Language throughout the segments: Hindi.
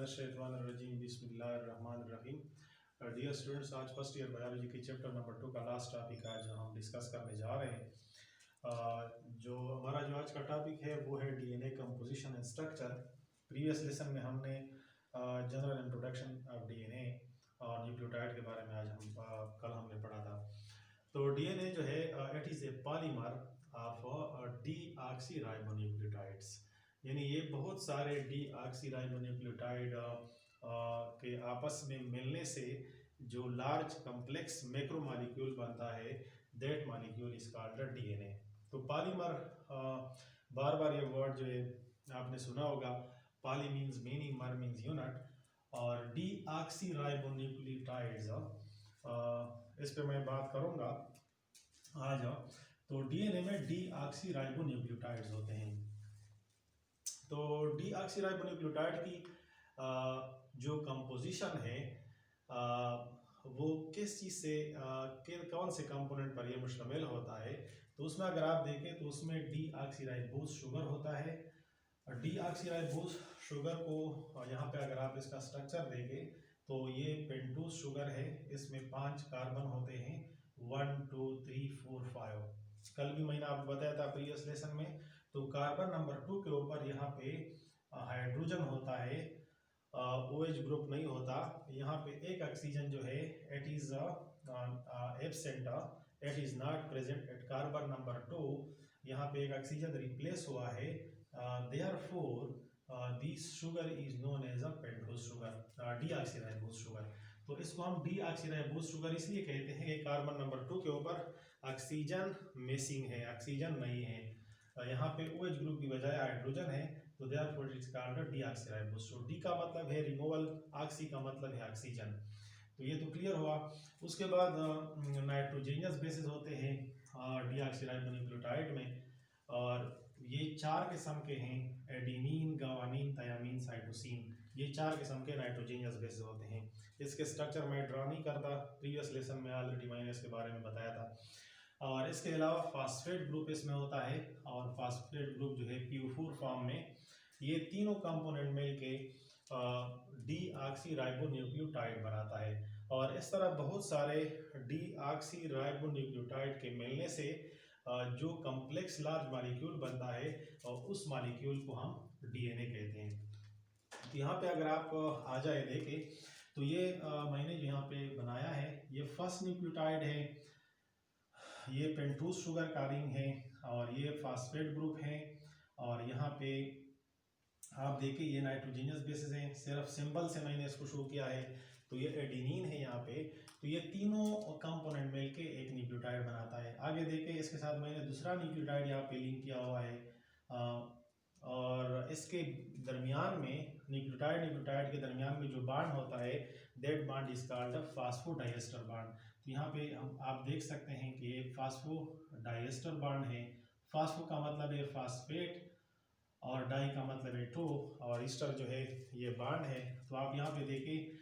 मिनशैतानिर्रजीम बिस्मिल्लाहिर्रहमानिर्रहीम। डियर स्टूडेंट्स, आज फर्स्ट ईयर बायोलॉजी के चैप्टर नंबर 2 का लास्ट टॉपिक आज हम डिस्कस करने जा रहे हैं। जो हमारा आज का टॉपिक है वो है DNA composition and structure. Previous lesson में हमने जनरल इंट्रोडक्शन ऑफ डीएनए और न्यूक्लियोटाइड के बारे में आज हम कल हमने पढ़ा था। तो डीएनए जो है it is a polymer of deoxyribonucleotides, यानी ये बहुत सारे डीऑक्सीराइबोन्यूक्लियोटाइड के आपस में मिलने से जो लार्ज कम्प्लेक्स मैक्रो मॉलिक्यूल बनता है, that molecule is called the DNA. तो पॉलीमर, बार बार ये वर्ड जो है आपने सुना होगा, पॉली मीन्स मेनी, मर मीन्स यूनिट, और डीऑक्सीराइबोन्यूक्लियोटाइड्स इस पे मैं बात करूँगा आज। तो डीएनए में डीऑक्सीराइबोन्यूक्लियोटाइड्स होते हैं। तो डीऑक्सीराइबोन्यूक्लियोटाइड की जो कंपोजिशन है वो किस चीज़ से कौन से कंपोनेंट पर ये मुश्तमिल होता है, तो उसमें अगर आप देखें तो उसमें डीऑक्सीराइबोज शुगर होता है। डीऑक्सीराइबोज शुगर को यहाँ पे अगर आप इसका स्ट्रक्चर देखें तो ये पेंटोज शुगर है, इसमें 5 कार्बन होते हैं, 1 2 3 4 5। कल भी मैंने आपको बताया था प्रीवियस लेसन में। तो कार्बन नंबर 2 के ऊपर यहाँ पे हाइड्रोजन होता है, OH ग्रुप नहीं होता। यहाँ पे एक ऑक्सीजन जो है it is absent, it is not present at carbon number 2। यहाँ पे एक ऑक्सीजन रिप्लेस हुआ है, therefore this sugar is known as a pentose sugar, deoxyribose sugar. तो इसको हम डीऑक्सीराइबोज शुगर इसलिए कहते हैं कि कार्बन नंबर 2 के ऊपर ऑक्सीजन मिसिंग है, ऑक्सीजन नहीं है। यहाँ पे OH ग्रुप की बजाय हाइड्रोजन है, तो therefore it's called deoxyribose. So D का मतलब है रिमूवल, ऑक्सी का मतलब है ऑक्सीजन। तो ये तो क्लियर हुआ। उसके बाद नाइट्रोजेनियस बेसिस होते हैं डीऑक्सीराइबोन्यूक्लियोटाइड में, और ये 4 किस्म के हैं, एडेनिन, गुआनिन, थायामीन, साइटोसिन। ये 4 किस्म के नाइट्रोजेनियस बेसिस होते हैं। इसके स्ट्रक्चर मैं ड्रा नहीं करता, प्रीवियस लेसन में ऑलरेडी मैंने इसके बारे में बताया था। और इसके अलावा फास्फेट ग्रुप इसमें होता है, और फास्फेट ग्रुप जो है PO4 फॉर्म में। ये तीनों कंपोनेंट मिलके डीऑक्सीराइबोन्यूक्लियोटाइड बनाता है। और इस तरह बहुत सारे डीऑक्सीराइबोन्यूक्लियोटाइड के मिलने से जो कम्प्लेक्स लार्ज मॉलिक्यूल बनता है, और उस मॉलिक्यूल को हम डीएनए कहते हैं। तो यहाँ पे अगर आप आ जाए देखें तो ये मैंने जो यहाँ पे बनाया है, ये फर्स्ट न्यूक्लियोटाइड है, ये पेंटोज शुगर का रिंग है, और ये फास्फेट ग्रुप है। और यहाँ पे आप देखिए ये नाइट्रोजेनियस बेसिस है, सिर्फ सिंबल से मैंने इसको शो किया है। तो ये एडेनिन है यहाँ पे। तो ये तीनों कंपोनेंट मिलके एक न्यूक्लियोटाइड बनाता है। आगे देखिए इसके साथ मैंने दूसरा न्यूक्लियोटाइड यहाँ पे लिंक किया हुआ है, और इसके दरमियान में न्यूक्लियोटाइड के दरमियान में जो बांड होता है, that bond is called the फास्फोडाइएस्टर bond. तो यहाँ पे आप देख सकते हैं कि ये फास्फोडाइएस्टर बांड है। फास्फो का मतलब है फास्फेट, और डाई का मतलब है टू, और ईस्टर जो है ये बांड है। तो आप यहाँ पे देखिए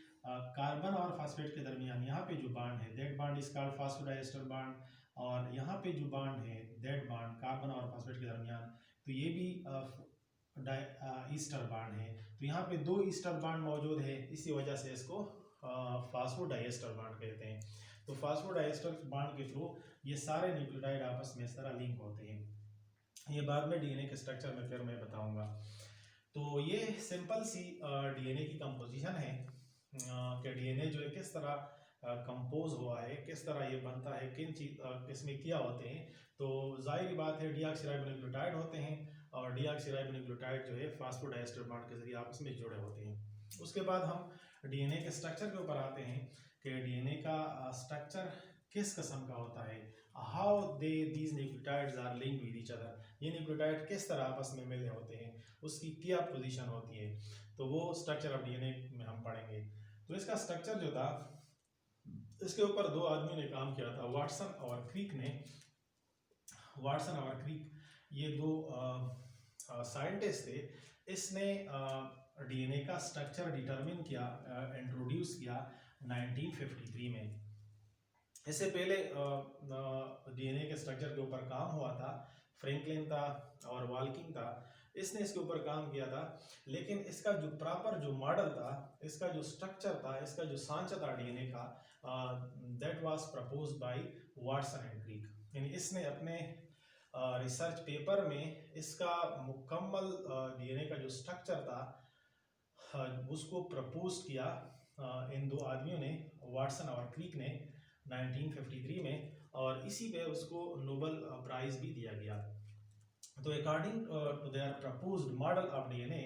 कार्बन और फास्फेट के दरमियान यहाँ पे जो बांड है, that bond is called फास्फोडाइएस्टर bond. और यहाँ पे जो बांड है, दैट बांड कार्बन और फास्फेट के दरमियान, तो ये भी ईस्टर बांड है। तो यहाँ पे 2 ईस्टर बांड मौजूद है, इसी वजह से इसको फास्फोडाइएस्टर बांड कहते हैं। तो फास्फोडाइएस्टर बांड के थ्रू ये सारे न्यूक्लियोटाइड आपस में इस तरह लिंक होते हैं। ये बाद में डीएनए के स्ट्रक्चर में फिर मैं बताऊंगा। तो ये सिंपल सी डीएनए की कंपोजिशन है कि डीएनए जो है किस तरह कंपोज हुआ है, किस तरह ये बनता है, किन चीज इसमें क्या होते हैं। तो जाहिर बात है डीऑक्सीराइबोन्यूक्लियोटाइड होते हैं, और डीऑक्सीराइबोन्यूक्लियोटाइड जो है फास्फोडाइएस्टर बांड के जरिए आपस में जुड़े होते हैं। उसके बाद हम डीएनए के स्ट्रक्चर के ऊपर आते हैं कि डीएनए का स्ट्रक्चर किस किस्म का होता है, how these nucleotides are linked with each other. ये न्यूक्लियोटाइड किस तरह आपस में मिले होते हैं, उसकी क्या पोजीशन होती है, तो वो स्ट्रक्चर ऑफ डीएनए में हम पढ़ेंगे। तो इसका स्ट्रक्चर जो था, इसके ऊपर 2 आदमियों ने काम किया था, वाटसन और क्रिक ने। वाटसन और क्रिक ये 2 साइंटिस्ट थे। इसने डीएनए का स्ट्रक्चर डिटरमिन किया, इंट्रोड्यूस किया 1953 में। इससे पहले डीएनए के स्ट्रक्चर के ऊपर काम हुआ था, फ्रैंकलिन था और वाल्किंग था। इसने इसके ऊपर काम किया था, लेकिन इसका जो प्रॉपर जो मॉडल था, इसका जो स्ट्रक्चर था, इसका जो सांचा था डीएनए का, that was proposed by Watson and Crick. यानी इसने अपने रिसर्च पेपर में इसका मुकम्मल डीएनए का जो स्ट्रक्चर था उसको प्रपोज किया इन दो आदमियों ने, वाटसन और क्रिक ने 1953 में, और इसी पे उसको नोबेल प्राइज भी दिया गया। तो according to their proposed model of DNA,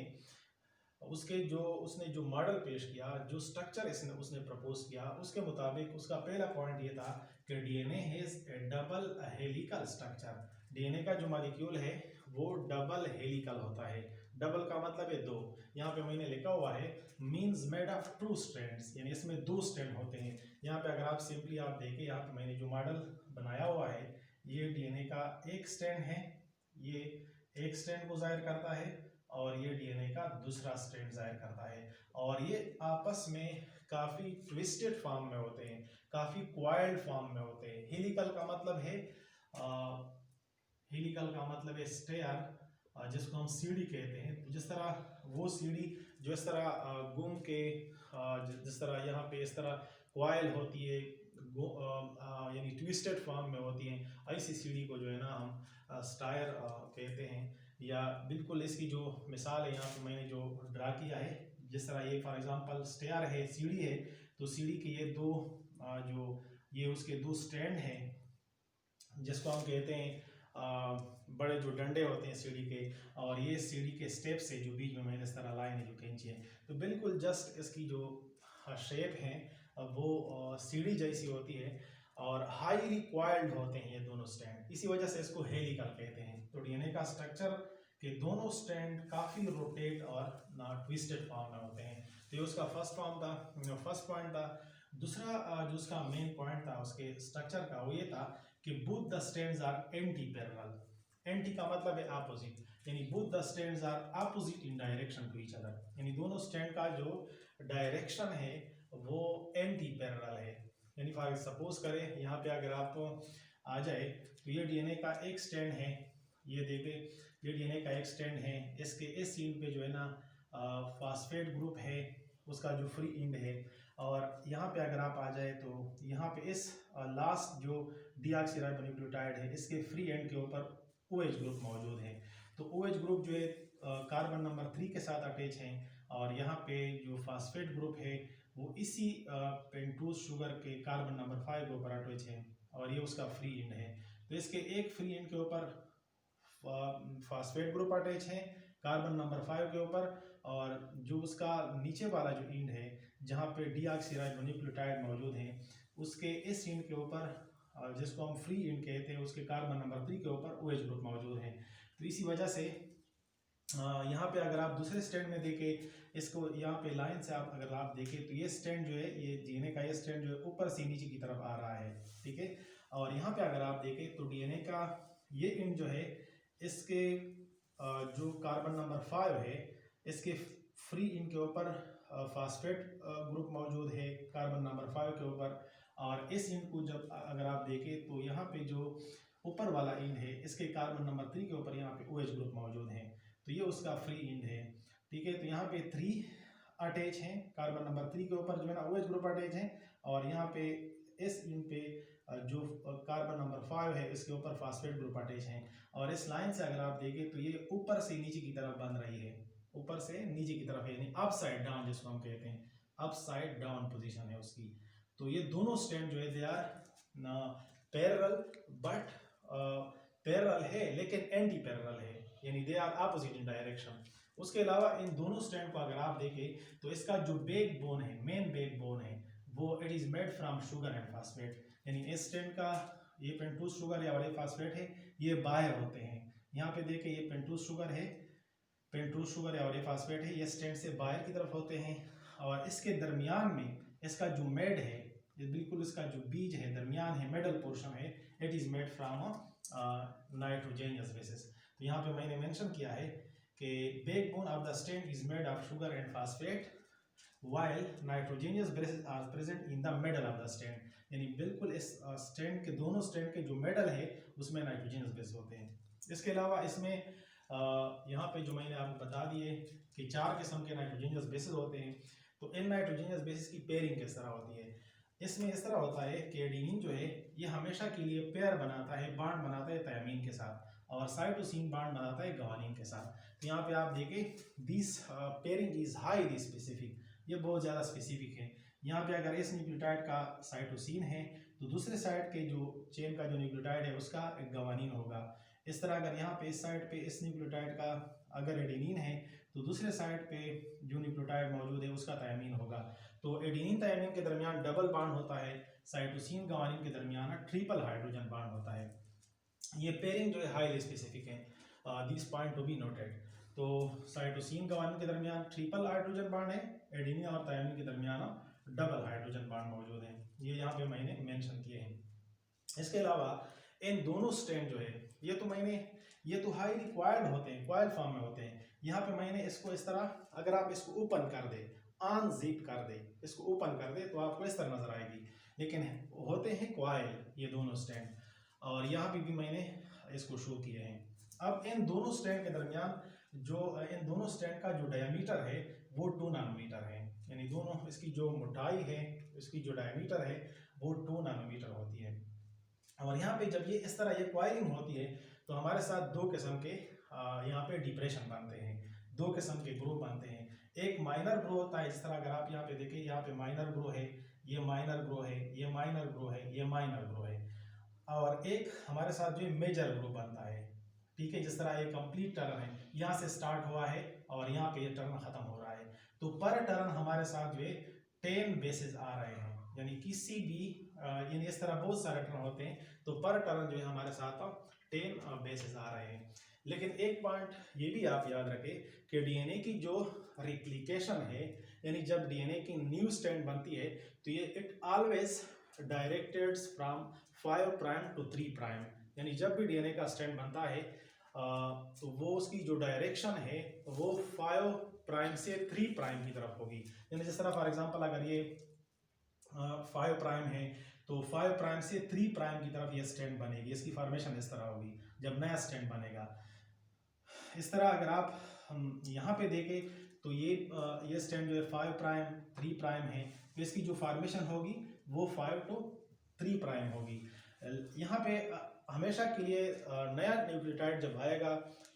उसने जो मॉडल पेश किया, जो स्ट्रक्चर उसने प्रपोज किया, उसके मुताबिक उसका पहला पॉइंट ये था कि DNA has A double helical structure. DNA का जो मॉलिक्यूल है वो डबल हेलिकल होता है। डबल का मतलब है दो, यहाँ पे मैंने लिखा हुआ है means made of two strands, यानी इसमें दो स्ट्रैंड होते हैं। यहाँ पे अगर आप सिंपली आप देखें, यहाँ पे मैंने जो मॉडल बनाया हुआ है, ये डीएनए का एक स्ट्रैंड है, ये एक स्ट्रैंड को जाहिर करता है, और ये डीएनए का दूसरा स्ट्रैंड जाहिर करता है, और ये आपस में काफ़ी ट्विस्टेड फॉर्म में होते हैं, काफ़ी क्वाइल्ड फॉर्म में होते हैं। हेलिकल का मतलब है स्टेयर, जिसको हम सीढ़ी कहते हैं। तो जिस तरह वो सीढ़ी जो इस तरह घूम के जिस तरह यहाँ पे इस तरह क्वाइल होती है, यानी ट्विस्टेड फॉर्म में होती हैं, ऐसी सीढ़ी को जो है ना हम स्टायर कहते हैं। या बिल्कुल इसकी जो मिसाल है यहाँ पे मैंने जो ड्रा किया है, जिस तरह ये फॉर एग्जांपल स्टेयर है, सीढ़ी है, तो सीढ़ी के ये दो जो ये उसके दो स्टैंड हैं, जिसको हम कहते हैं बड़े जो डंडे होते हैं सीढ़ी के, और ये सीढ़ी के स्टेप्स है जो बीच में मैंने इस तरह लाइन है जो खींची है, तो बिल्कुल जस्ट इसकी जो शेप है वो सीढ़ी जैसी होती है, और हाईली क्वाइल्ड होते हैं ये दोनों स्टैंड, इसी वजह से इसको हेलिकल कहते हैं। तो डीएनए का स्ट्रक्चर के दोनों स्टैंड काफ़ी रोटेट और ट्विस्टेड फॉर्म में होते हैं। तो ये उसका फर्स्ट पॉइंट था। दूसरा जो उसका मेन पॉइंट था उसके स्ट्रक्चर का, वो ये था कि both the strands are anti parallel. Anti का मतलब है अपोजिट, यानी both the strands are opposite in direction to each other, यानी दोनों स्टैंड का जो डायरेक्शन है वो एंटी पैरेलल है। यानी फॉर सपोज करें यहाँ पे अगर आप आ जाए, तो ये डीएनए का एक स्टैंड है, ये देखें ये डीएनए का एक स्टैंड है, इसके इस सीन पे जो है ना फास्फेट ग्रुप है, उसका जो फ्री एंड है, और यहाँ पे अगर आप आ जाए तो यहाँ पे इस लास्ट जो डीऑक्सीराइबोन्यूक्लियोटाइड है, इसके फ्री एंड के ऊपर OH ग्रुप मौजूद है। तो OH ग्रुप जो है कार्बन नंबर 3 के साथ अटैच है, और यहाँ पे जो फास्फेट ग्रुप है वो इसी पेंटोज शुगर के कार्बन नंबर 5 के ऊपर अटैच है, और ये उसका फ्री एंड है। तो इसके एक फ्री एंड के ऊपर फास्फेट ग्रुप अटैच है कार्बन नंबर 5 के ऊपर, और जो उसका नीचे वाला जो एंड है जहाँ पे डीऑक्सीराइबोन्यूक्लियोटाइड मौजूद है, उसके इस एंड के ऊपर जिसको हम फ्री एंड कहते हैं, उसके कार्बन नंबर 3 के ऊपर OH ग्रुप मौजूद है। तो इसी वजह से यहाँ पे अगर आप दूसरे स्टैंड में देखें, इसको यहाँ पे लाइन से आप अगर आप देखें, तो ये स्टैंड जो है, ये डीएनए का ये स्टैंड जो है ऊपर से नीचे की तरफ आ रहा है, ठीक है। और यहाँ पे अगर आप देखें तो डीएनए का ये एंड जो है, इसके जो कार्बन नंबर 5 है, इसके फ्री एंड के ऊपर फास्फेट ग्रुप मौजूद है कार्बन नंबर 5 के ऊपर, और इस एंड को जब अगर आप देखें तो यहाँ पे जो ऊपर वाला एंड है, इसके कार्बन नंबर 3 के ऊपर यहाँ पे OH ग्रुप मौजूद है, तो ये उसका फ्री एंड है, ठीक है। तो यहाँ पे 3 अटैच हैं, कार्बन नंबर 3 के ऊपर जो है ना OH ग्रुप अटैच हैं, और यहाँ पे इस एंड पे जो कार्बन नंबर 5 है, इसके ऊपर फास्फेट ग्रुप अटैच हैं, और इस लाइन से अगर आप देखें तो ये ऊपर से नीचे की तरफ बन रही है, ऊपर से नीचे की तरफ, यानी अपसाइड डाउन जिसको हम कहते हैं, अपसाइड डाउन पोजीशन है उसकी। तो ये दोनों स्टैंड जो है they are parallel, but parallel है लेकिन एंटी पैरेलल है, यानी they are opposite in direction. उसके अलावा इन दोनों स्टैंड को अगर आप देखें तो इसका जो बैक बोन है, मेन बैक बोन है, वो it is made from sugar and phosphate, यानी इस स्टैंड का ये पेंटोज शुगर या वाले फास्फेट है, ये बाहर होते हैं। यहाँ पे देखें ये पेंटोज शुगर है, पेंटोज शुगर या वाले फास्फेट है, ये स्टैंड से बाहर की तरफ होते हैं, और इसके दरमियान में इसका जो मेड है, ये बिल्कुल इसका जो बीज है दरमियान है, मिडल पोर्शन है, it is made from nitrogenous bases. तो यहाँ पे मैंने मेंशन किया है कि backbone of the strand is made of sugar and phosphate while nitrogenous bases are present in the middle of the stand, यानी बिल्कुल इस स्टैंड के दोनों स्टैंड के जो मिडल है उसमें नाइट्रोजनस बेस होते हैं। इसके अलावा इसमें यहाँ पे जो मैंने आपको बता दिए कि 4 किस्म के नाइट्रोजनियस बेसिस होते हैं। तो इन नाइट्रोजनियस बेसिस की पेयरिंग किस तरह होती है? इसमें इस तरह होता है कि एडेनिन जो है ये हमेशा के लिए पेयर बनाता है, बॉन्ड बनाता है थायमीन के साथ, और साइटोसिन बॉन्ड बनाता है ग्वानिन के साथ। तो यहाँ पे आप देखें this pairing is highly specific, ये बहुत ज़्यादा स्पेसिफिक है। यहाँ पे अगर इस न्यूक्लियोटाइड का साइटोसिन है तो दूसरे साइड के जो चेन का जो न्यूक्लियोटाइड है उसका ग्वानिन होगा। इस तरह अगर यहाँ पे इस साइड पे इस न्यूक्लियोटाइड का अगर एडेनिन है तो दूसरे साइड पे जो न्यूक्लियोटाइड मौजूद है उसका थायमीन होगा। तो एडेनिन थायमीन के दरमियान डबल बॉन्ड होता है, साइटोसिन ग्वानिन के दरमियान ट्रिपल हाइड्रोजन बॉन्ड होता है। ये पेयरिंग जो है हाईली स्पेसिफिक है, this point to be noted. तो साइटोसिन ग्वानिन के दरमियान ट्रिपल हाइड्रोजन बॉन्ड है, एडेनिन और थायमीन के दरमियान डबल हाइड्रोजन बॉन्ड मौजूद है। ये यहाँ पे मैंने मेंशन किए हैं। इसके अलावा इन दोनों स्ट्रैंड जो है ये तो हाई रिक्वायर्ड होते हैं, कॉइल फॉर्म में होते हैं। यहाँ पे मैंने इसको इस तरह, अगर आप इसको ओपन कर दे, अनजिप कर दे, इसको ओपन कर दे तो आपको इस तरह नजर आएगी, लेकिन होते हैं कॉइल ये दोनों स्ट्रैंड, और यहाँ पे भी मैंने इसको शो किए हैं। अब इन दोनों स्ट्रैंड के दरमियान इन दोनों स्ट्रैंड का जो डायमीटर है वो 2 नैनोमीटर है, यानी दोनों इसकी जो मोटाई है, इसकी जो डायमीटर है वो 2 नैनोमीटर होती है। और यहाँ पे जब ये इस तरह ये कॉइलिंग होती है तो हमारे साथ 2 किस्म के यहाँ पे डिप्रेशन बनते हैं, 2 किस्म के ग्रुप बनते हैं। एक माइनर ग्रो होता है, जिस तरह अगर आप यहाँ पे देखें, यहाँ पे माइनर ग्रो है, ये माइनर ग्रो है, ये माइनर ग्रो है, ये माइनर ग्रो है। और एक हमारे साथ जो मेजर ग्रुप बनता है, ठीक है, जिस तरह ये कंप्लीट टर्न है, यहाँ से स्टार्ट हुआ है और यहाँ पे ये टर्न खत्म हो रहा है। तो पर टर्न हमारे साथ जो है 10 बेसिस आ रहे हैं, यानी किसी भी यानी इस तरह बहुत सारे टर्न होते हैं, तो पर टर्न जो है हमारे साथ 10 बेसिस आ रहे हैं। लेकिन एक पॉइंट ये भी आप याद रखें कि डीएनए की जो रिप्लिकेशन है, यानी जब डीएनए की न्यू स्ट्रैंड बनती है तो ये it always directed from 5 prime to 3 prime, यानी जब भी डीएनए का स्ट्रैंड बनता है तो वो उसकी जो डायरेक्शन है वो 5 प्राइम से 3 प्राइम की तरफ होगी। यानी जिस तरह फॉर एग्जांपल अगर ये 5 प्राइम है तो 5 प्राइम से 3 प्राइम की तरफ ये स्ट्रैंड बनेगी, इसकी फॉर्मेशन इस तरह होगी जब नया स्ट्रैंड बनेगा। इस तरह अगर आप यहाँ पे देखें तो ये स्ट्रैंड जो है 5 प्राइम 3 प्राइम है, तो इसकी जो फॉर्मेशन होगी वो 5 to 3 प्राइम होगी। यहाँ पे हमेशा के लिए नया न्यूक्लियोटाइड जब आएगा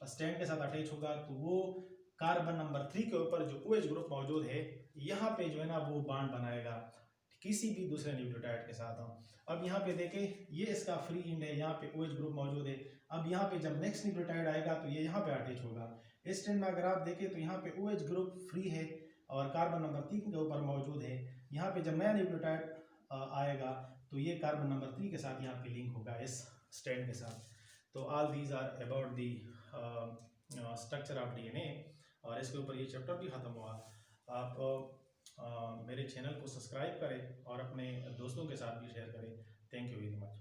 स्ट्रैंड के साथ अटैच होगा तो वो कार्बन नंबर 3 के ऊपर जो OH ग्रुप मौजूद है यहाँ पे जो है ना वो बॉन्ड बनाएगा किसी भी दूसरे न्यूक्लियोटाइड के साथ। अब यहाँ पे देखें ये इसका फ्री एंड है, यहाँ पे OH ग्रुप मौजूद है। अब यहाँ पे जब नेक्स्ट न्यूक्लियोटाइड आएगा तो ये यहाँ पे अटैच होगा। इस स्ट्रैंड में अगर आप देखें तो यहाँ पे OH ग्रुप फ्री है और कार्बन नंबर 3 के ऊपर मौजूद है। यहाँ पे जब नया न्यूक्लियोटाइड आएगा तो ये कार्बन नंबर 3 के साथ यहाँ पे लिंक होगा इस स्ट्रैंड के साथ। तो all these are about the structure of DNA, और इसके ऊपर ये चैप्टर भी ख़त्म हुआ। आप मेरे चैनल को सब्सक्राइब करें और अपने दोस्तों के साथ भी शेयर करें। Thank you very much.